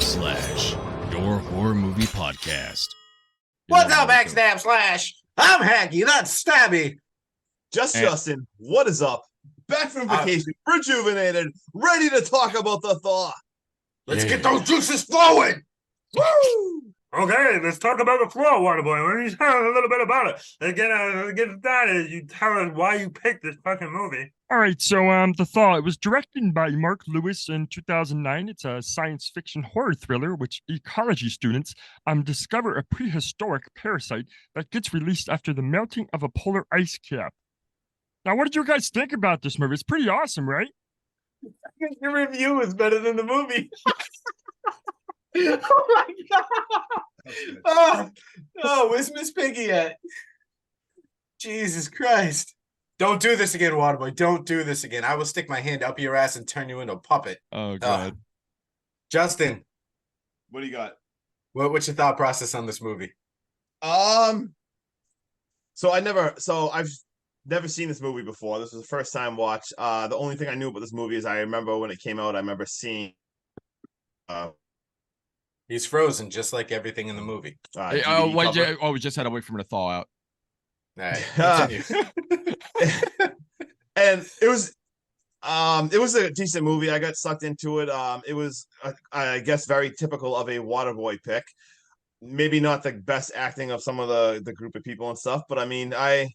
your horror movie podcast. What's up, /? I'm Hacky, that's Stabby. Justin, what is up? Back from vacation, rejuvenated, ready to talk about the Thaw. Let's get those juices flowing. Woo! Okay, let's talk about the flow, Waterboy. Why don't you tell us a little bit about it? Let's get started. You tell us why you picked this fucking movie. All right, so The Thaw, it was directed by Mark Lewis in 2009. It's a science fiction horror thriller which ecology students discover a prehistoric parasite that gets released after the melting of a polar ice cap. Now, what did you guys think about this movie? It's pretty awesome, right? Your review is better than the movie. Oh my god! Oh, where's Miss Piggy at? Jesus Christ! Don't do this again, Waterboy. Don't do this again. I will stick my hand up your ass and turn you into a puppet. Oh god! Justin, What do you got? what's your thought process on this movie? I've never seen this movie before. This was the first time watch. The only thing I knew about this movie is I remember when it came out. I remember seeing. He's frozen, just like everything in the movie. We just had to wait for him to thaw out. All right, continue. And it was a decent movie. I got sucked into it. It was, I guess, very typical of a Waterboy pick. Maybe not the best acting of some of the group of people and stuff, but I mean, I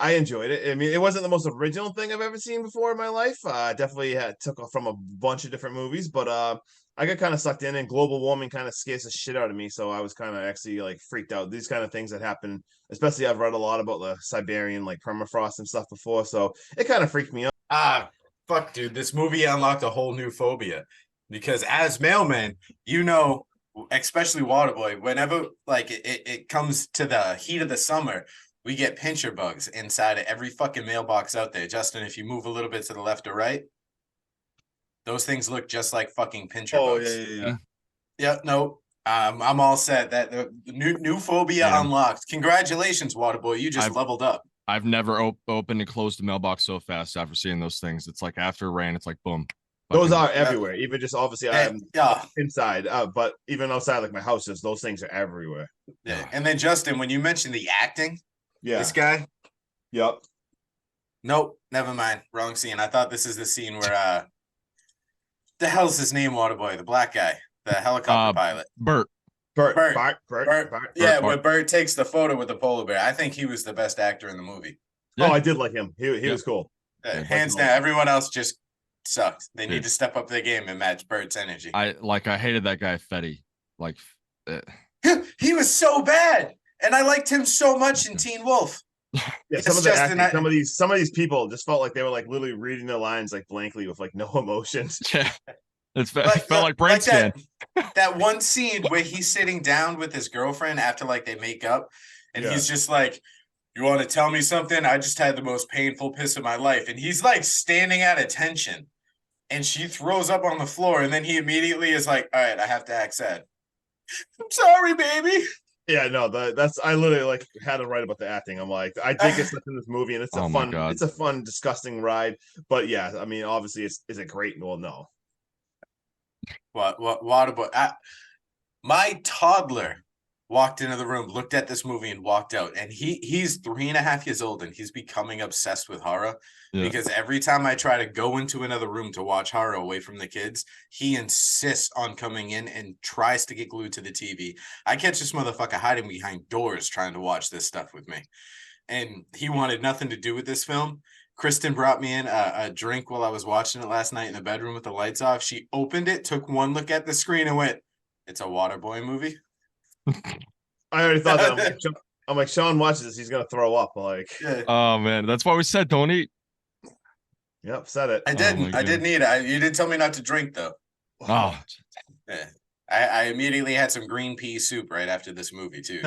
enjoyed it. I mean, it wasn't the most original thing I've ever seen before in my life. Definitely took from a bunch of different movies, but I got kind of sucked in, and global warming kind of scares the shit out of me. So I was kind of actually like freaked out. These kind of things that happen, especially I've read a lot about the Siberian like permafrost and stuff before. So it kind of freaked me out. Fuck, dude. This movie unlocked a whole new phobia because as mailmen, you know, especially Waterboy, whenever like it comes to the heat of the summer, we get pincher bugs inside of every fucking mailbox out there. Justin, if you move a little bit to the left or right, those things look just like fucking pincher bugs. Yeah, no. I'm all set. That the new phobia unlocked. Congratulations, Waterboy. You just leveled up. I've never opened and closed the mailbox so fast after seeing those things. It's like after rain, it's like boom. Those are everywhere. Even just obviously I'm inside, but even outside like my house, those things are everywhere. Yeah. And then Justin, when you mentioned the acting, this guy. Yep. Nope. Never mind. Wrong scene. I thought this is the scene where the hell's his name, Waterboy? The black guy, the helicopter pilot. Bert. Yeah, when Bert takes the photo with the polar bear. I think he was the best actor in the movie. Yeah. Oh, I did like him. He was cool. Hands down. Everyone else just sucks. They need to step up their game and match Bert's energy. I hated that guy Fetty. He was so bad. And I liked him so much in Teen Wolf. Yeah, some of the acting, some of these people just felt like they were like literally reading their lines like blankly with like no emotions. Yeah. It felt like brain scan. That one scene where he's sitting down with his girlfriend after like they make up, and he's just like, "You want to tell me something? I just had the most painful piss of my life." And he's like standing at attention, and she throws up on the floor, and then he immediately is like, "All right, I have to act sad. I'm sorry, baby." Yeah, no, that's I literally like had to write about the acting. I'm like, I think it's in this movie, and it's a fun, disgusting ride. But yeah, I mean, obviously, is it great? Well, no. What Waterboy? My toddler walked into the room, looked at this movie, and walked out. And he's 3.5 years old, and he's becoming obsessed with horror because every time I try to go into another room to watch horror away from the kids, he insists on coming in and tries to get glued to the TV. I catch this motherfucker hiding behind doors trying to watch this stuff with me, and he wanted nothing to do with this film. Kristen brought me in a drink while I was watching it last night in the bedroom with the lights off. She opened it, took one look at the screen, and went, "It's a Waterboy movie." I already thought that. I'm like, Sean watches this, he's gonna throw up. Like, oh man, that's why we said don't eat. Yep, said it. I didn't. I didn't eat it. You didn't tell me not to drink though. Oh, yeah. I immediately had some green pea soup right after this movie too.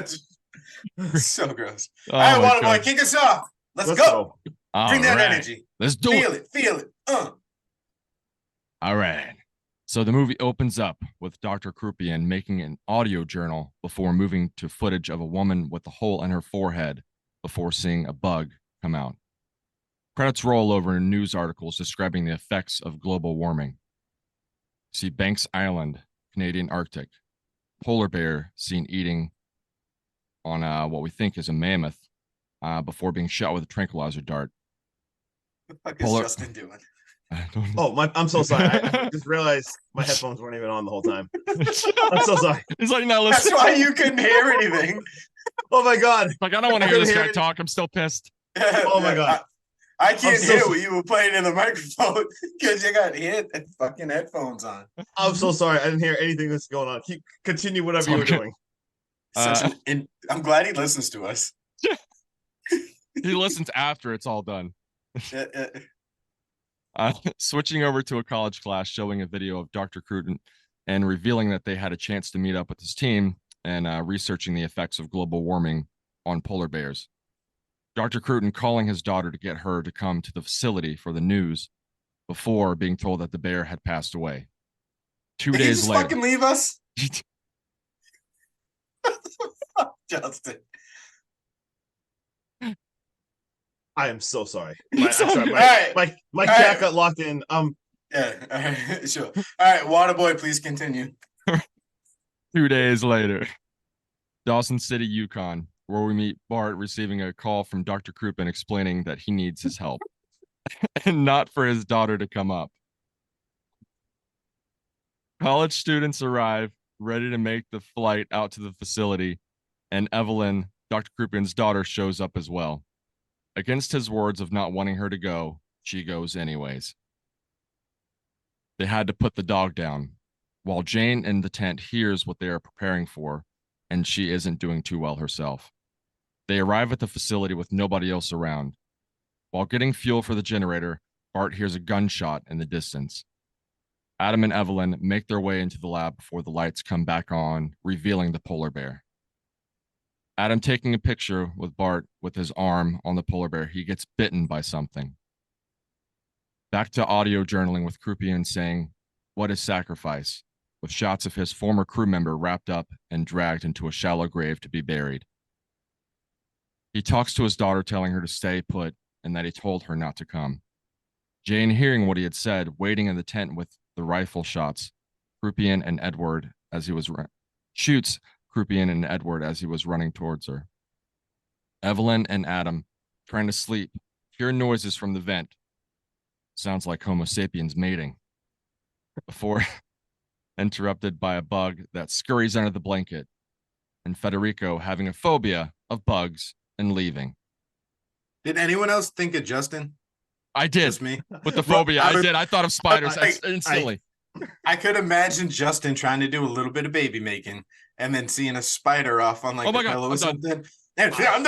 So. So gross. All right, Waterboy, kick us off. Let's go. Bring that energy. Let's do it. Feel it. All right. So the movie opens up with Dr. Krupian making an audio journal before moving to footage of a woman with a hole in her forehead before seeing a bug come out. Credits roll over in news articles describing the effects of global warming. See Banks Island, Canadian Arctic. Polar bear seen eating on what we think is a mammoth before being shot with a tranquilizer dart. What the fuck is Polar- Justin doing? I don't know. Oh, I'm so sorry. I just realized my headphones weren't even on the whole time. I'm so sorry. He's like, no, That's listen. why you couldn't hear anything. Oh my god. Like, I don't want to I hear this couldn't guy hear talk. I'm still pissed. Oh my God. I can't I'm so hear sorry. what you were playing in the microphone because you got fucking headphones on. I'm so sorry. I didn't hear anything that's going on. Continue whatever you were okay. doing. I'm glad he listens to us. He listens after it's all done. Uh, Switching over to a college class showing a video of Dr. Cruton and revealing that they had a chance to meet up with his team and researching the effects of global warming on polar bears. Dr. Cruton calling his daughter to get her to come to the facility for the news before being told that the bear had passed away. 2 Did he days just later. fucking leave us? Justin. I am so sorry. I'm Sorry. sorry. All right. My All cat right. got locked in. Yeah, all right, sure. All right, Waterboy, please continue. 2 days later, Dawson City, Yukon, where we meet Bart receiving a call from Dr. Crouppen explaining that he needs his help and not for his daughter to come up. College students arrive, ready to make the flight out to the facility, and Evelyn, Dr. Crouppen's daughter, shows up as well. Against his words of not wanting her to go, she goes anyways. They had to put the dog down, while Jane in the tent hears what they are preparing for, and she isn't doing too well herself. They arrive at the facility with nobody else around. While getting fuel for the generator, Bart hears a gunshot in the distance. Adam and Evelyn make their way into the lab before the lights come back on, revealing the polar bear. Adam taking a picture with Bart with his arm on the polar bear, he gets bitten by something. Back to audio journaling with Croupian saying, "What is sacrifice?" with shots of his former crew member wrapped up and dragged into a shallow grave to be buried. He talks to his daughter, telling her to stay put and that he told her not to come. Jane, hearing what he had said, waiting in the tent with the rifle shots, Croupian and Edward as he was shoots Croupian and Edward as he was running towards her. Evelyn and Adam, trying to sleep, hear noises from the vent. Sounds like Homo sapiens mating. Before interrupted by a bug that scurries under the blanket, and Federico having a phobia of bugs and leaving. Did anyone else think of Justin? I did. Just me? With the phobia, I did. I thought of spiders instantly. I could imagine Justin trying to do a little bit of baby making and then seeing a spider off on like Oh my the God, pillow I'm or done. something. And, yeah, I'm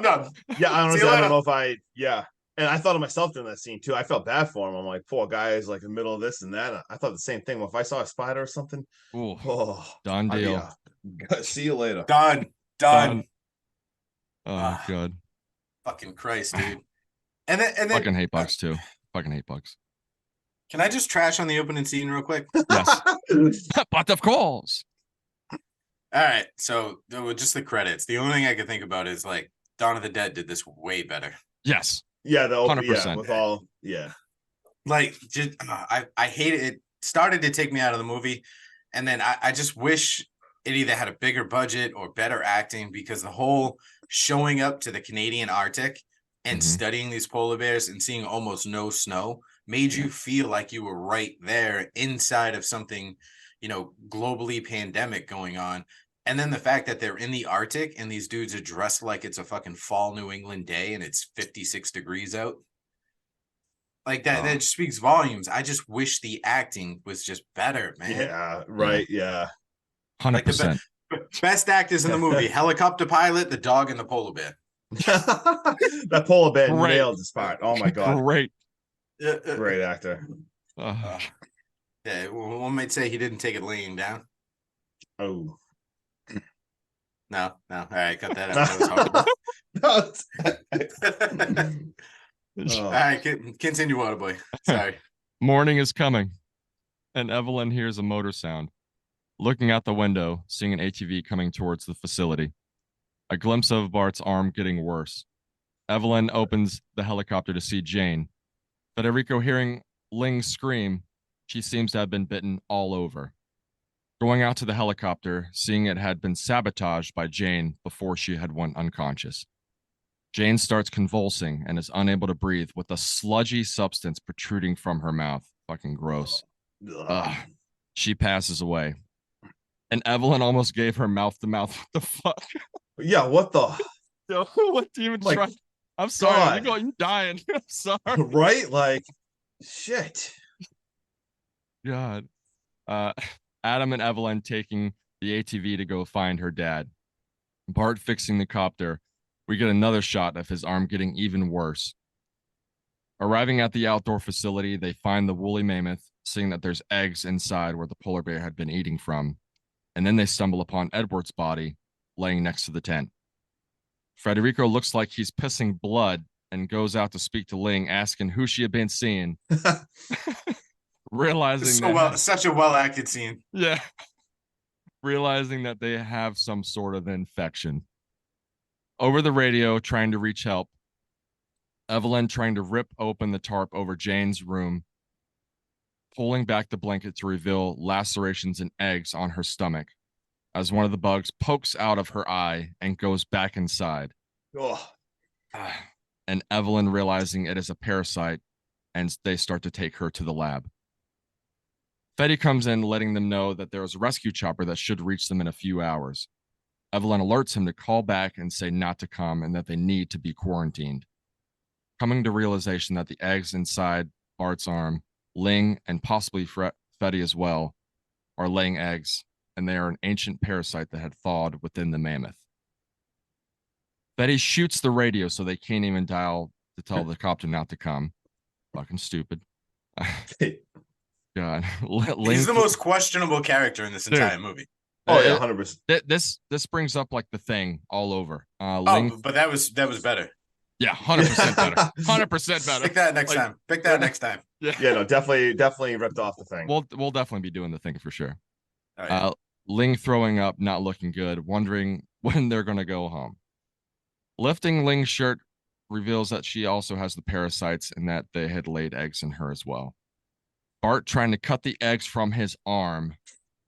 done. Yeah, I See you honestly, I later. don't know if and I thought of myself during that scene too. I felt bad for him. I'm like, poor guy is like in the middle of this and that. I thought the same thing. Well, if I saw a spider or something, Ooh, oh, done I'd be, deal. see you later. Done. Done. Oh Ah. God. Fucking Christ, dude. And then Fucking hate bugs too. Fucking hate bugs. can I just trash on the opening scene real quick? Yes. But of course. All right, so just the credits. The only thing I could think about is like Dawn of the Dead did this way better. Yes. Yeah, the open, 100%. with all, yeah. Like, just I hate it. It started to take me out of the movie, and then I just wish it either had a bigger budget or better acting, because the whole showing up to the Canadian Arctic and Mhm. studying these polar bears and seeing almost no snow made you feel like you were right there inside of something, globally pandemic going on. And then the fact that they're in the Arctic and these dudes are dressed like it's a fucking fall New England day and it's 56 degrees out. Like that speaks volumes. I just wish the acting was just better, man. Yeah, right. Yeah. 100%. Best actors in the movie: helicopter pilot, the dog, and the polar bear. That polar bear Great. nailed this part. Oh my God. Great. Great actor. Yeah, one might say he didn't take it laying down. Oh. No. All right, cut that out. That was horrible. All right, continue, Waterboy. Sorry. Morning is coming, and Evelyn hears a motor sound. Looking out the window, seeing an ATV coming towards the facility. A glimpse of Bart's arm getting worse. Evelyn opens the helicopter to see Jane. Federico, hearing Ling scream, She seems to have been bitten all over. Going out to the helicopter, seeing it had been sabotaged by Jane before she had went unconscious. Jane starts convulsing and is unable to breathe with a sludgy substance protruding from her mouth. Fucking gross. Ugh. She passes away. And Evelyn almost gave her mouth to mouth. What the fuck? Yeah, what the Yo, what do you even Like, try? I'm sorry. God. You're dying. I'm sorry. right? Like, shit. God. Adam and Evelyn taking the ATV to go find her dad. Bart fixing the copter. We get another shot of his arm getting even worse. Arriving at the outdoor facility, they find the woolly mammoth, seeing that there's eggs inside where the polar bear had been eating from. And then they stumble upon Edward's body laying next to the tent. Federico looks like he's pissing blood and goes out to speak to Ling, asking who she had been seeing. Realizing Such a well acted scene. Yeah. Realizing that they have some sort of infection. Over the radio, trying to reach help. Evelyn trying to rip open the tarp over Jane's room, pulling back the blanket to reveal lacerations and eggs on her stomach as one of the bugs pokes out of her eye and goes back inside. Oh. And Evelyn realizing it is a parasite, and they start to take her to the lab. Fetty comes in, letting them know that there is a rescue chopper that should reach them in a few hours. Evelyn alerts him to call back and say not to come and that they need to be quarantined. Coming to realization that the eggs inside Bart's arm, Ling, and possibly Fetty as well, are laying eggs, and they are an ancient parasite that had thawed within the mammoth. Fetty shoots the radio so they can't even dial to tell the copter not to come. Fucking stupid. God. He's the most questionable character in this entire movie. Oh yeah, 100%. This brings up like the Thing all over. But that was better. Yeah, 100% better. 100% better. Pick that next time. Pick that next time. Yeah, no, definitely ripped off the Thing. We'll definitely be doing the Thing for sure. Oh, yeah. Ling throwing up, not looking good, wondering when they're gonna go home. Lifting Ling's shirt reveals that she also has the parasites and that they had laid eggs in her as well. Bart trying to cut the eggs from his arm,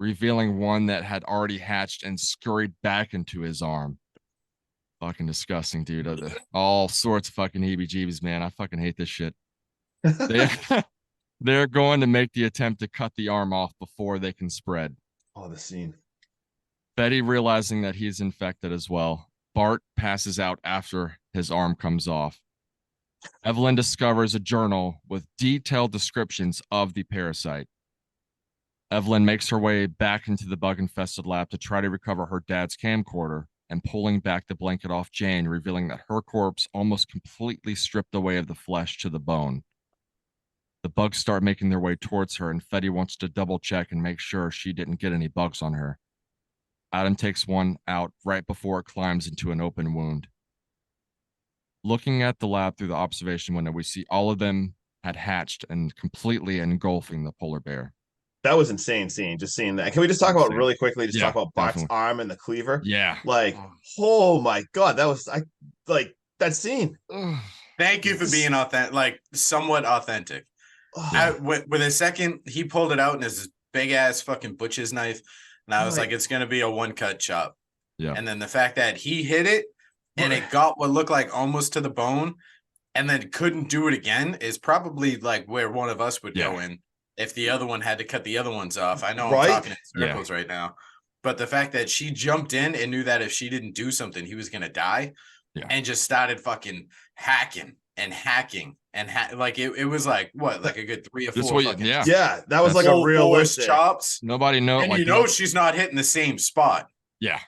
revealing one that had already hatched and scurried back into his arm. Fucking disgusting, dude. All sorts of fucking heebie-jeebies, man. I fucking hate this shit. They're going to make the attempt to cut the arm off before they can spread. Oh, the scene. Betty realizing that he's infected as well. Bart passes out after his arm comes off. Evelyn discovers a journal with detailed descriptions of the parasite. Evelyn makes her way back into the bug-infested lab to try to recover her dad's camcorder and pulling back the blanket off Jane, revealing that her corpse almost completely stripped away of the flesh to the bone. The bugs start making their way towards her, and Fetty wants to double check and make sure she didn't get any bugs on her. Adam takes one out right before it climbs into an open wound. Looking at the lab through the observation window, we see all of them had hatched and completely engulfing the polar bear. That was insane scene, just seeing that. Can we just talk about really quickly, talk about Bart's definitely. arm and the cleaver? Yeah. Like, oh my God, that scene. Thank you for being authentic, like somewhat authentic. With a second, he pulled it out and his big ass fucking butcher's knife. And I was like, it's going to be a one cut chop. Yeah. And then the fact that he hit it and it got what looked like almost to the bone and then couldn't do it again is probably like where one of us would go in if the other one had to cut the other ones off. I know I'm talking in circles right now, but the fact that she jumped in and knew that if she didn't do something, he was going to die and just started fucking hacking and hacking. And like it was like what, like a good 3 or 4 fucking that was like a realistic chops. Nobody knows, and like, she's not hitting the same spot. Yeah.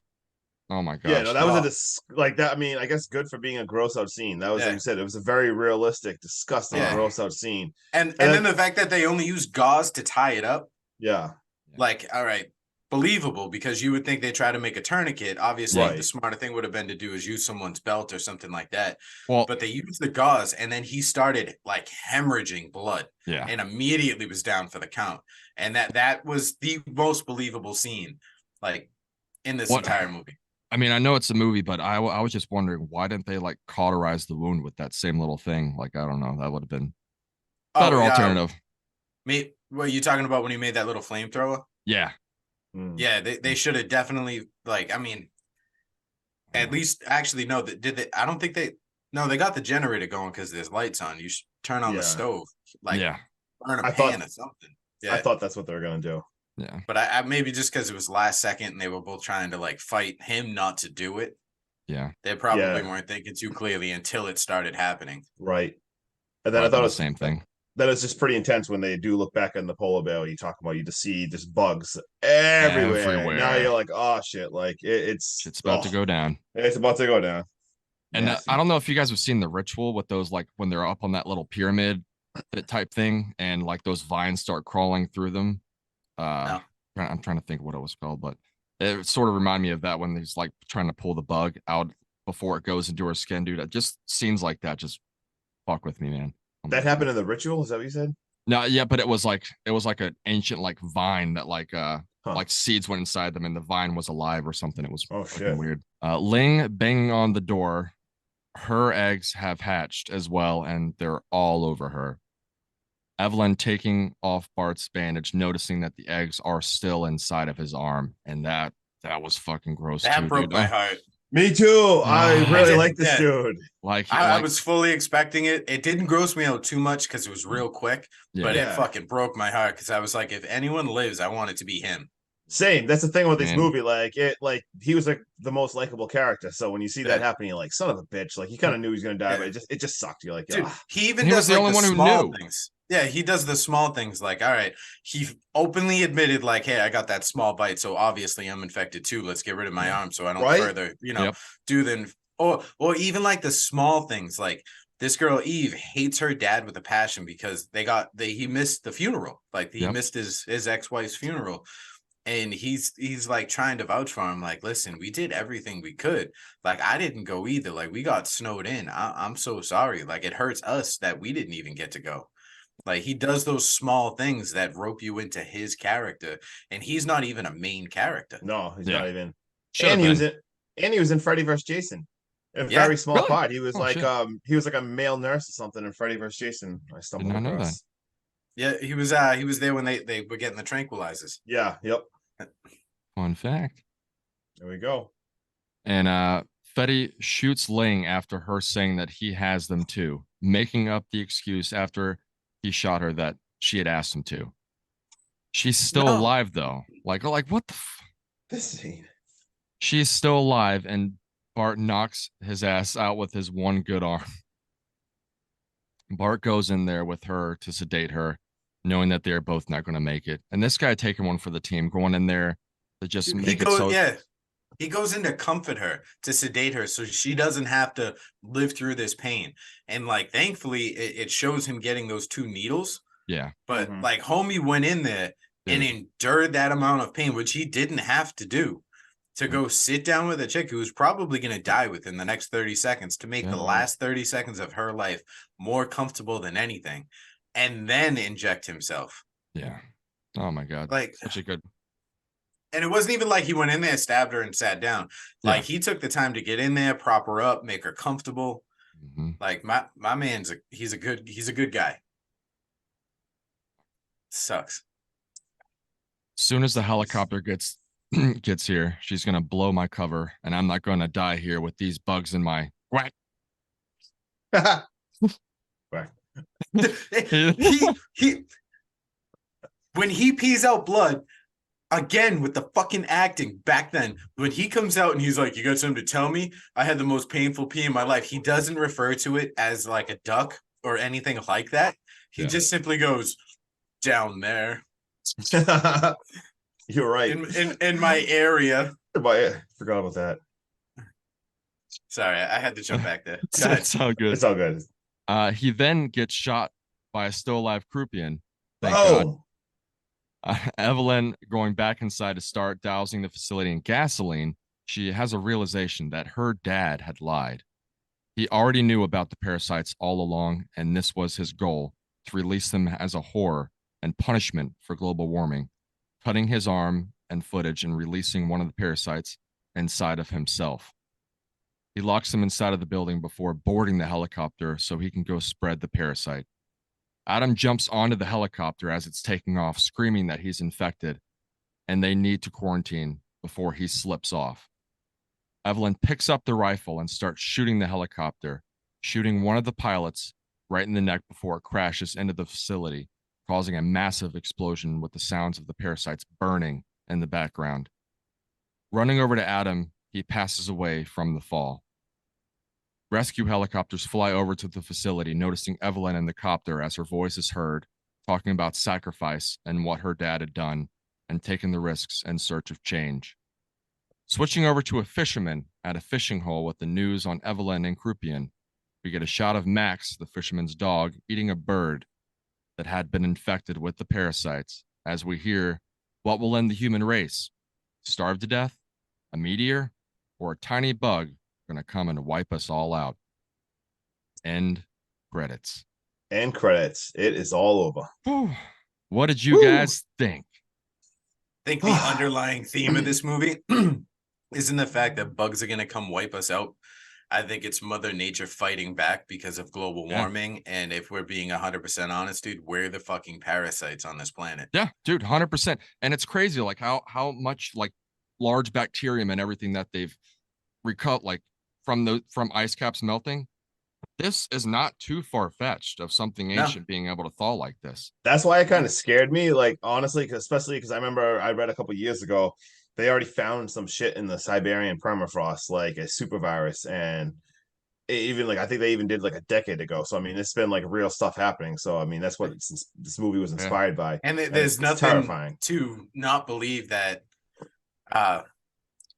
Oh my gosh. Yeah, no, that was like that. I mean, I guess good for being a gross out scene. That was like you said, it was a very realistic, disgusting, gross out scene. And then the fact that they only used gauze to tie it up. Yeah. Like, all right, believable, because you would think they try to make a tourniquet. Obviously, the smarter thing would have been to do is use someone's belt or something like that. Well, but they used the gauze, and then he started like hemorrhaging blood. Yeah. And immediately was down for the count. And that was the most believable scene, like in this entire movie. I mean, I know it's a movie, but I was just wondering, why didn't they like cauterize the wound with that same little thing? Like, I don't know. That would have been better alternative. What are you talking about when he made that little flamethrower? Yeah. Mm. Yeah, they should have definitely I mean, at least actually no, did they? I don't think they. No, they got the generator going because there's lights on. You should turn on the Yeah. stove, like Yeah. burn a I pan thought- or something. I Yeah, thought that's what they were gonna do. Yeah. but I maybe just because it was last second and they were both trying to like fight him not to do it. Yeah. They probably Yeah. weren't thinking too clearly until it started happening. Right. And then I Probably thought it the was same thing. that is just pretty intense when they do look back in the polar bear. You talk about, you just see just bugs everywhere. Everywhere. Now you're like, oh shit, like it's About to go down. It's about to go down. And Nasty. I don't know if you guys have seen the ritual with those, like when they're up on that little pyramid type thing, and like those vines start crawling through them. No. I'm trying to think what it was called, but it sort of reminded me of that when he's like trying to pull the bug out before it goes into her skin, dude. It just seems like that. Just fuck with me, man. That happened in the ritual. Is that what you said? No, yeah, but it was like an ancient like vine that like Huh. like seeds went inside them and the vine was alive or something. It was Oh, fucking shit. weird. Ling banging on the door. Her eggs have hatched as well, and they're all over her. Evelyn taking off Bart's bandage, noticing that the eggs are still inside of his arm, and that was fucking gross That too, broke dude. my Oh, heart. Me too. I Ah. really I like did- this yeah. dude. like, I like was fully expecting it. It didn't gross me out too much because it was real quick, but Yeah. it fucking broke my heart because I was like, if anyone lives, I want it to be him. Same. That's the thing with this Man. movie. Like he was like the most likable character. So when you see that Yeah. happen, you're like, son of a bitch. Like you kind of knew he was gonna die, Yeah. but it just sucked. You're like, Dude, "Ugh." he even He was does the like only the one who small knew. things. Yeah, he does the small things. Like, all right, he openly admitted, like, hey, I got that small bite, so obviously I'm infected too. Let's get rid of my arm so I don't Right? further, Yep. do the or even like the small things. Like this girl Eve hates her dad with a passion because he missed the funeral. Like he Yep. missed his ex-wife's funeral. And he's like trying to vouch for him, like, listen, we did everything we could. Like, I didn't go either. Like, we got snowed in. I'm so sorry. Like, it hurts us that we didn't even get to go. Like, he does those small things that rope you into his character, and he's not even a main character. No, he's Yeah. not even. Should've And he was been. in Freddy vs. Jason. In a Yeah. very small Really? part. He was Oh, like shit. he was like a male nurse or something in Freddy vs. Jason. I stumbled not know across. Yeah, he was there when they were getting the tranquilizers. Yeah, yep. Fun fact. There we go. And Fetty shoots Ling after her saying that he has them too, making up the excuse after he shot her that she had asked him to. She's still No. alive though. Like what the This scene. She's still alive, and Bart knocks his ass out with his one good arm. Bart goes in there with her to sedate her, knowing that they're both not going to make it. And this guy taking one for the team, going in there to just Dude, make it so. Yeah. He goes in to comfort her, to sedate her, so she doesn't have to live through this pain. And like, thankfully, it shows him getting those 2 needles. Yeah. But Mhm. like, homie went in there and Dude. endured that amount of pain, which he didn't have to do, to go sit down with a chick who was probably going to die within the next 30 seconds to make the Yeah. last 30 seconds of her life more comfortable than anything, and then inject himself. Yeah. Oh my God. Like, Such a good. and it wasn't even like he went in there, stabbed her, and sat down. Like, he took the time to get in there, prop her up, make her comfortable. Mhm. Like, my man's he's a good guy. Sucks. Soon as the helicopter gets here, she's gonna blow my cover, and I'm not gonna die here with these bugs in my quack. he when he pees out blood again with the fucking acting back then, when he comes out and he's like, you got something to tell me? I had the most painful pee in my life. He doesn't refer to it as like a duck or anything like that. He Yeah. just simply goes down there You're right. in my area. I forgot about that. Sorry, I had to jump back there. Go ahead. It's all good. It's all good. He then gets shot by a still alive croupier. Thank God. Evelyn going back inside to start dousing the facility in gasoline. She has a realization that her dad had lied. He already knew about the parasites all along, and this was his goal, to release them as a horror and punishment for global warming, cutting his arm and footage and releasing one of the parasites inside of himself. He locks him inside of the building before boarding the helicopter so he can go spread the parasite. Adam jumps onto the helicopter as it's taking off, screaming that he's infected and they need to quarantine before he slips off. Evelyn picks up the rifle and starts shooting the helicopter, shooting one of the pilots right in the neck before it crashes into the facility, causing a massive explosion with the sounds of the parasites burning in the background. Running over to Adam, he passes away from the fall. Rescue helicopters fly over to the facility, noticing Evelyn in the copter as her voice is heard, talking about sacrifice and what her dad had done and taking the risks in search of change. Switching over to a fisherman at a fishing hole with the news on Evelyn and Croupian, we get a shot of Max, the fisherman's dog, eating a bird that had been infected with the parasites, as we hear what will end the human race: starve to death, a meteor, or a tiny bug going to come and wipe us all out. End credits. End credits. It is all over. Whew. What did you Woo. guys think? I think the underlying theme of this movie isn't the fact that bugs are going to come wipe us out. I think it's Mother Nature fighting back because of global warming. And if we're being 100% honest, dude, we're the fucking parasites on this planet. Yeah, dude, 100%. And it's crazy, like how much like large bacterium and everything that they've recut, like from ice caps melting. This is not too far-fetched of something ancient being able to thaw like this. That's why it kind of scared me, like, honestly, especially because I remember I read a couple years ago they already found some shit in the Siberian permafrost, like a super virus, and even like I think they even did like a decade ago. So I mean, it's been like real stuff happening. So I mean, that's what this movie was inspired by. And there's nothing terrifying to not believe that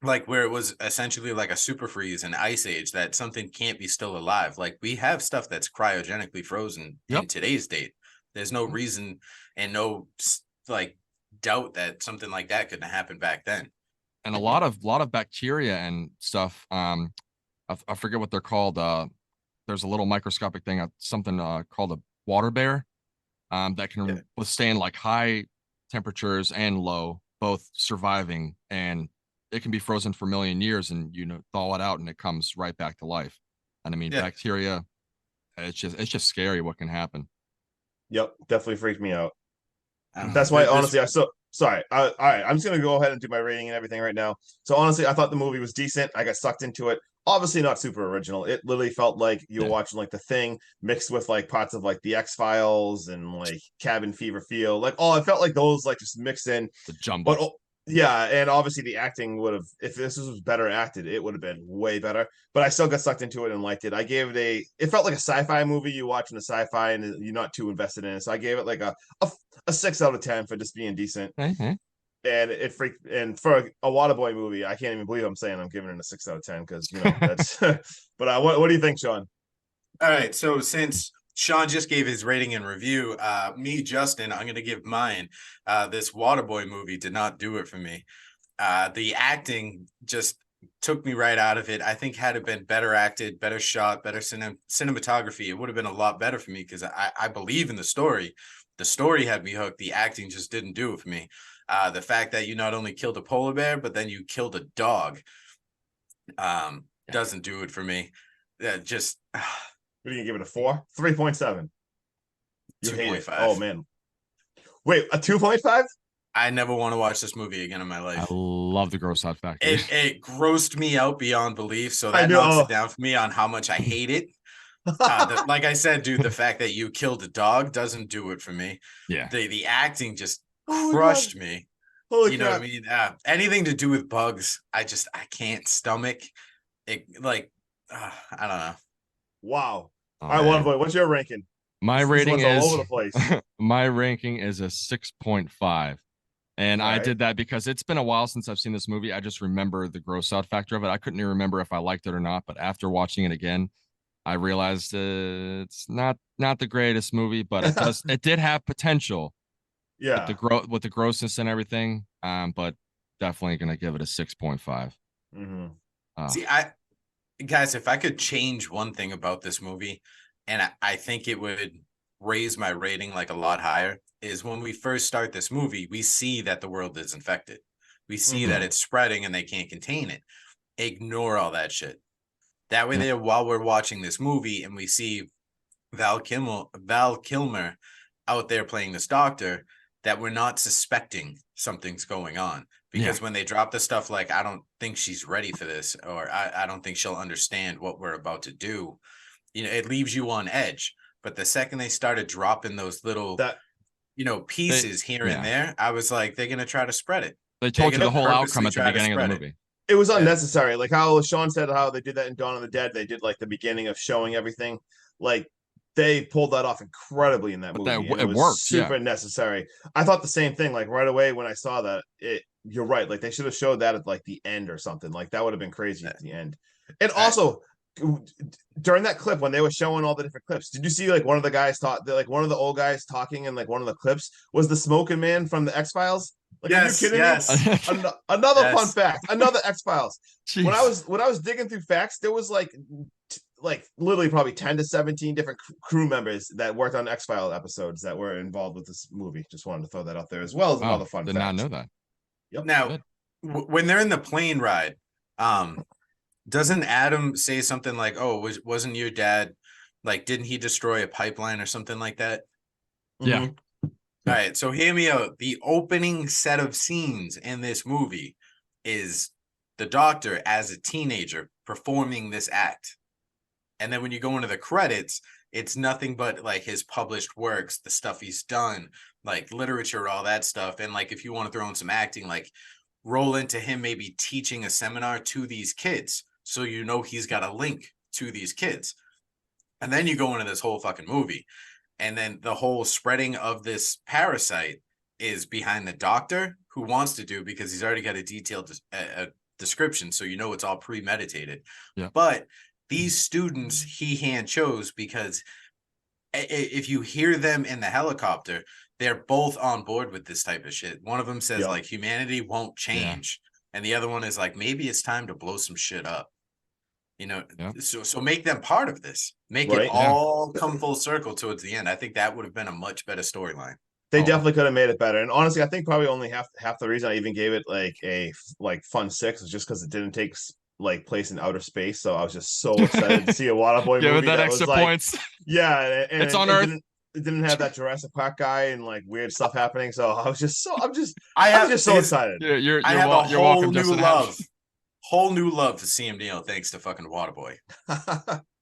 like where it was essentially like a super freeze and ice age, that something can't be still alive. Like we have stuff that's cryogenically frozen in today's date. There's no reason and no like doubt that something like that couldn't happen back then. And a lot of bacteria and stuff. I forget what they're called. There's a little microscopic thing, something called a water bear, that can withstand like high temperatures and low, both surviving, and it can be frozen for a million years and thaw it out and it comes right back to life. And I mean, bacteria, it's just scary what can happen. Yep, definitely freaked me out. That's why, honestly, sorry. All right, I'm just gonna go ahead and do my rating and everything right now. So honestly, I thought the movie was decent. I got sucked into it. Obviously, not super original. It literally felt like you were watching like The Thing mixed with like parts of like the X-Files and like Cabin Fever feel. Like, it felt like those like just mixed in. The jumble. But yeah, and obviously the acting would have, if this was better acted, it would have been way better. But I still got sucked into it and liked it. I gave it it felt like a sci-fi movie. You watching a sci-fi and you're not too invested in it. So I gave it like a 6 out of 10 for just being decent. Mm-hmm. And it freaked. And for a Waterboy movie, I can't even believe I'm saying I'm giving it a 6 out of 10 because that's. But what do you think, Sean? All right, so since Sean just gave his rating and review, me, Justin, I'm going to give mine. This Waterboy movie did not do it for me. The acting just took me right out of it. I think had it been better acted, better shot, better cinematography, it would have been a lot better for me because I believe in the story. The story had me hooked. The acting just didn't do it for me. The fact that you not only killed a polar bear, but then you killed a dog doesn't do it for me. Just... What are you gonna give it, a 4? 3.7. You hate it. Oh man. Wait, a 2.5? I never want to watch this movie again in my life. I love the gross out factor. It grossed me out beyond belief. So that knocks it down for me on how much I hate it. Like I said, dude, the fact that you killed a dog doesn't do it for me. Yeah. The acting just crushed me. Holy crap. What I mean? Anything to do with bugs, I can't stomach it. Like, I don't know. Wow. All right, Waterboy, what's your ranking? My rating is all over the place. My ranking is a 6.5. And I did that because it's been a while since I've seen this movie. I just remember the gross out factor of it. I couldn't even remember if I liked it or not. But after watching it again, I realized it's not the greatest movie, but it did have potential. Yeah. With the grossness and everything. But definitely gonna give it a 6.5. Mm-hmm. See, guys, if I could change one thing about this movie, and I think it would raise my rating like a lot higher, is when we first start this movie, we see that the world is infected. We see that it's spreading and they can't contain it. Ignore all that shit. That way, while we're watching this movie and we see Val Kilmer out there playing this doctor that we're not suspecting something's going on. Because when they drop the stuff like, I don't think she's ready for this, or I don't think she'll understand what we're about to do, you know, it leaves you on edge. But the second they started dropping those little, pieces here and there, I was like, they're going to try to spread it. They told you the whole outcome at the try to beginning of the spread movie. It was unnecessary. Like how Sean said how they did that in Dawn of the Dead. They did like the beginning of showing everything. Like they pulled that off incredibly in that movie. It was worked. Super necessary. I thought the same thing. Like right away when I saw that, you're right. Like they should have showed that at like the end or something. Like that would have been crazy at the end. And also during that clip when they were showing all the different clips, did you see like one of the guys like one of the old guys talking in like one of the clips was the smoking man from the X-Files? Like, yes, are you kidding me? Another fun fact, another X-Files. When I was digging through facts, there was like literally probably 10 to 17 different crew members that worked on X-File episodes that were involved with this movie. Just wanted to throw that out there as well as another fun fact. Did not know that. Yep. Now, when they're in the plane ride, doesn't Adam say something like, "Oh, wasn't your dad like? Didn't he destroy a pipeline or something like that?" Yeah. Mm-hmm. All right, so hear me out. The opening set of scenes in this movie is the doctor as a teenager performing this act. And then when you go into the credits, it's nothing but like his published works, the stuff he's done, like literature, all that stuff. And like if you want to throw in some acting, like roll into him maybe teaching a seminar to these kids. So you know he's got a link to these kids. And then you go into this whole fucking movie. And then the whole spreading of this parasite is behind the doctor who wants to do because he's already got a detailed description. So you know it's all premeditated. Yeah. But these students he hand chose because if you hear them in the helicopter, they're both on board with this type of shit. One of them says like humanity won't change. And the other one is like, maybe it's time to blow some shit up. You know, so make them part of this. Make it all come full circle towards the end. I think that would have been a much better storyline. They definitely could have made it better. And honestly, I think probably only half the reason I even gave it like a fun 6 was just because it didn't take like place in outer space. So I was just so excited to see a Waterboy movie. That extra was, points. Yeah, and it's on Earth. It didn't have that Jurassic Park guy and like weird stuff happening. So I was just so excited. You're I have a whole welcome, new Justin. Whole new love for CM Neal thanks to fucking Waterboy.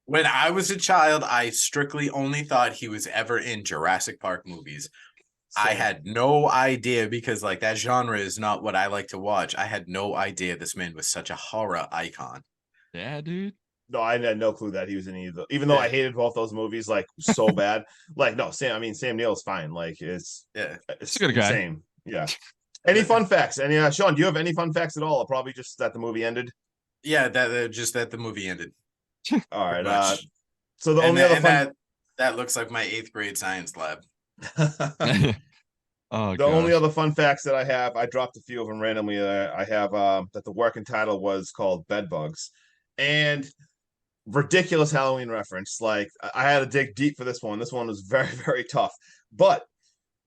When I was a child, I strictly only thought he was ever in Jurassic Park movies. Same. I had no idea because like that genre is not what I like to watch. I had no idea this man was such a horror icon. Yeah, dude. No, I had no clue that he was in either. Even though I hated both those movies like so bad. Like no, Sam Neill's fine. Like it's a good guy. Same. Yeah. Any fun facts? Any Sean, do you have any fun facts at all? Or probably just that the movie ended? Yeah, just that the movie ended. All right. So the only other that looks like my 8th grade science lab. The only other fun facts that I have, I dropped a few of them randomly. I have that the working title was called Bedbugs, and ridiculous Halloween reference. Like I had to dig deep for this one. This one was very, very tough. But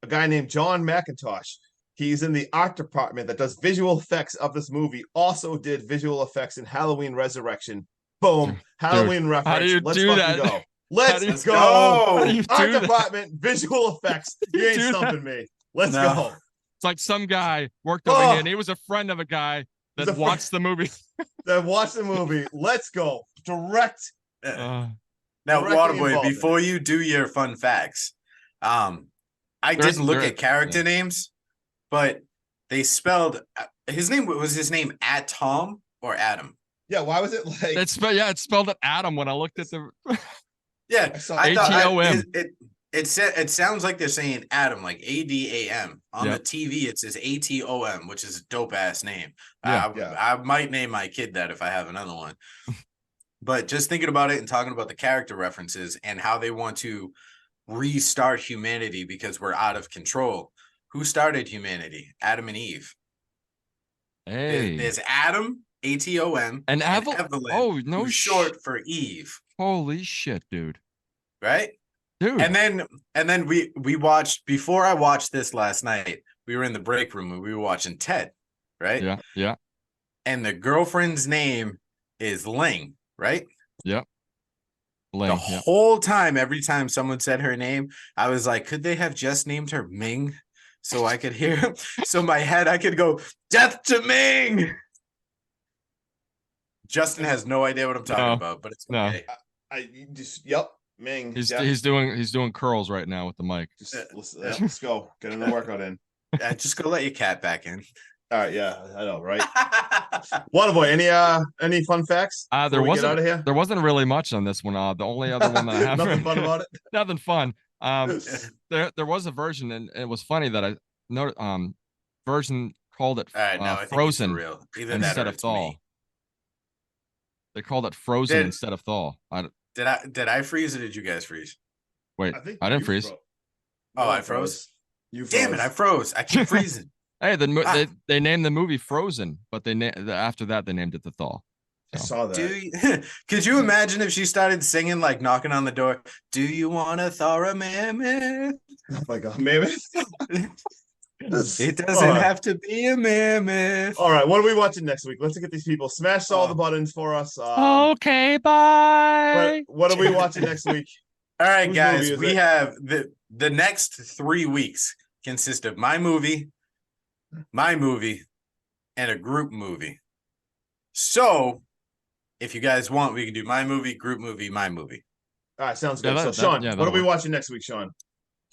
a guy named John McIntosh, he's in the art department that does visual effects of this movie. Also did visual effects in Halloween Resurrection. Boom, Halloween reference. How do you Let's do fucking that? go. Let's go. Art department, visual effects. You ain't stumping me. Let's go. It's like some guy worked over here and he was a friend of a guy that watched the movie. Let's go. Direct. Now, Waterboy, before you do your fun facts, I didn't look at character names, but they spelled his name at Tom or Adam? Yeah, why was it like it's spelled at Adam when I looked at the I ATOM. It sounds like they're saying Adam, like ADAM. On the TV, it says ATOM, which is a dope ass name. I might name my kid that if I have another one. But just thinking about it and talking about the character references and how they want to restart humanity because we're out of control. Who started humanity? Adam and Eve. Hey, there's Adam, ATOM, and Evelyn. Oh no, short for Eve. Holy shit, dude! Right, dude. And then we watched before I watched this last night. We were in the break room and we were watching Ted. Right. Yeah. And the girlfriend's name is Ling. Right. Yep. Ling, The yeah. whole time, every time someone said her name, I was like, could they have just named her Ming so I could hear? So in my head, I could go, death to Ming. Justin has no idea what I'm talking No, about, but it's no. okay. Yep, Ming. He's yeah. he's doing curls right now with the mic. Just let's go. Get in the workout in. Just go let your cat back in. All right, yeah, I know, right? Waterboy, any fun facts? There before we get out of here. wasn't really much on this one. The only other one that I have Nothing fun about it. nothing fun. There was a version, and it was funny that I noted. Version called it All right, no, I think it's for Frozen real. Either that instead or of it's Thaw. me. They called it Frozen Did- instead of Thaw. Did I freeze or did you guys freeze? Wait, think I didn't you freeze. Oh, I froze. You Damn it, I froze. I keep freezing. Hey, they named the movie Frozen, but after that they named it the Thaw. I saw that. Could you imagine if she started singing, like knocking on the door? Do you want to thaw a mammoth? Oh my god, maybe. It doesn't have to be a mammoth. All right, what are we watching next week? Let's get these people. Smash all the buttons for us. Okay, bye. What are we watching next week? All right, Whose guys, movie is we it? have the next 3 weeks consist of my movie, and a group movie. So, if you guys want, we can do my movie, group movie, my movie. All right, sounds good. Yeah, So, that- Sean, yeah, what are that'll we work. watching next week, Sean?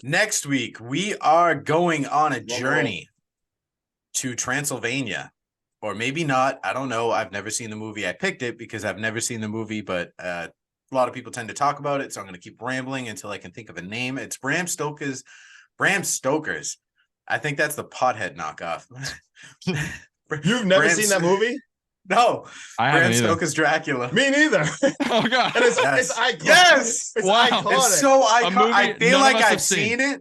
Next week, we are going on a roll. journey to Transylvania. Or maybe not. I don't know. I've never seen the movie. I picked it because I've never seen the movie, but a lot of people tend to talk about it. So I'm going to keep rambling until I can think of a name. It's Bram Stoker's. I think that's the pothead knockoff. You've never Bram seen that Sto- movie? No. I haven't Bram either. Stoker's Dracula. Me neither. Oh god. And it's Yes. iconic. Yes. It's Wow. iconic. It's so iconic. movie I feel none like of us I've have seen. seen it,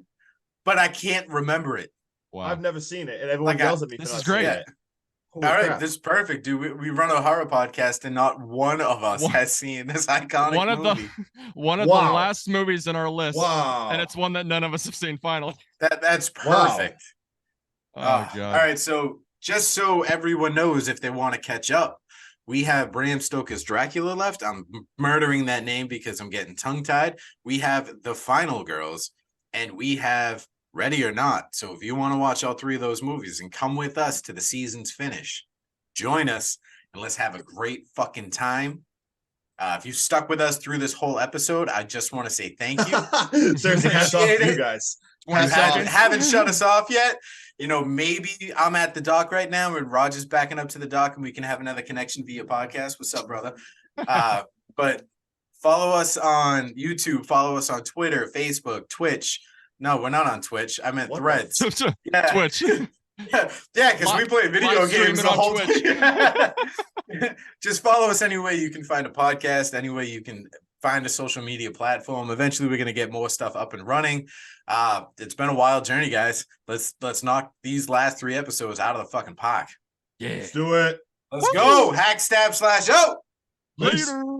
but I can't remember it. Wow. I've never seen it, and everyone Like, yells at me. this for is not seeing great. it. Holy All right, crap. this is perfect, dude. We run a horror podcast, and not one of us One- has seen this iconic one of movie. one of Wow. the last movies in our list. Wow. And it's one that none of us have seen finally. That's Wow. perfect. Oh god. All right, so just so everyone knows, if they want to catch up, we have Bram Stoker's Dracula left. I'm murdering that name because I'm getting tongue-tied. We have The Final Girls, and we have Ready or Not. So if you want to watch all 3 of those movies and come with us to the season's finish, join us and let's have a great fucking time. If you stuck with us through this whole episode, I just want to say thank you. Seriously, hats off to Appreciate you it. guys. You Hats off. haven't shut us off yet. You know, maybe I'm at the dock right now and Roger's backing up to the dock and we can have another connection via podcast. What's up, brother? But follow us on YouTube, follow us on Twitter, Facebook, Twitch. No, we're not on Twitch. I meant What the Threads. Yeah. Twitch. Yeah, because we play video live stream games it the on whole Twitch. time. Just follow us any way you can find a podcast, any way you can find a social media platform. Eventually, we're going to get more stuff up and running. It's been a wild journey, guys. Let's knock these last 3 episodes out of the fucking park. Yeah. Let's do it. Let's go. Hack, stab, slash, oh. Peace. Later.